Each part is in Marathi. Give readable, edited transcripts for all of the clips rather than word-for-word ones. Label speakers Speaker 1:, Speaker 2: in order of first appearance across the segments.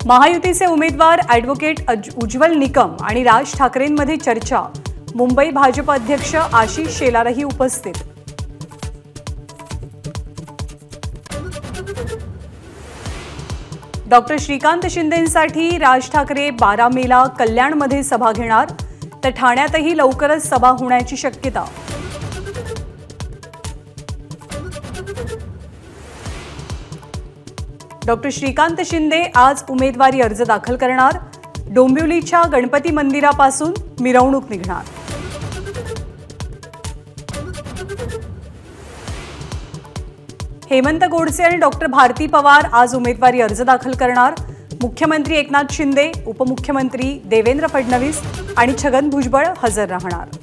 Speaker 1: महायुतीचे उमेदवार ॲडव्होकेट उज्ज्वल निकम आणि राज ठाकरेंमध्ये चर्चा। मुंबई भाजप अध्यक्ष आशिष शेलारही उपस्थित। डॉक्टर श्रीकांत शिंदेंसाठी राज ठाकरे 12 मेला कल्याणमध्ये सभा घेणार, तर ठाण्यातही लवकरच सभा होण्याची शक्यता। डॉक्टर श्रीकांत शिंदे आज उमेदवारी अर्ज दाखल करणार। डोंबिवलीच्या गणपती मंदिरापासून मिरवणूक निघणार। हेमंत गोडसे आणि डॉक्टर भारती पवार आज उमेदवारी अर्ज दाखल करणार। मुख्यमंत्री एकनाथ शिंदे, उपमुख्यमंत्री देवेंद्र फडणवीस आणि छगन भुजबळ हजर राहणार।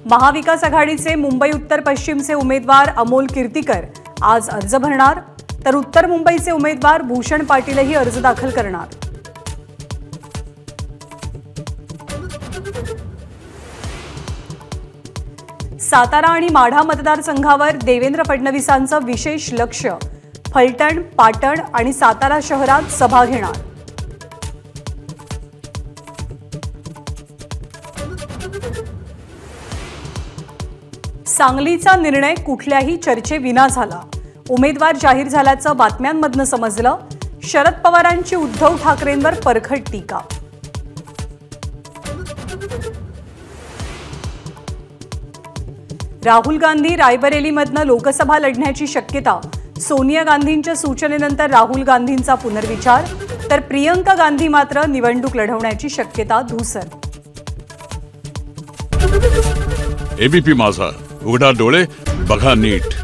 Speaker 1: महाविकास आघाडीचे मुंबई उत्तर पश्चिमचे उमेदवार अमोल कीर्तीकर आज अर्ज भरणार, तर उत्तर मुंबईचे उमेदवार भूषण पाटीलही अर्ज दाखल करणार। सातारा आणि माढा मतदारसंघावर देवेंद्र फडणवीसांचं विशेष लक्ष। फलटण, पाटण आणि सातारा शहरात सभा घेणार। सांगलीचा निर्णय कुठल्याही चर्चेविना झाला। उमेदवार जाहीर झाल्याचं बातम्यांमधनं समजलं। शरद पवारांची उद्धव ठाकरेंवर परखड टीका। राहुल गांधी रायबरेलीमधनं लोकसभा लढण्याची शक्यता। सोनिया गांधींच्या सूचनेनंतर राहुल गांधींचा पुनर्विचार, तर प्रियंका गांधी मात्र निवडणूक लढवण्याची शक्यता धूसर।
Speaker 2: एबीपी माझा, उघडा डोळे बघा नीट।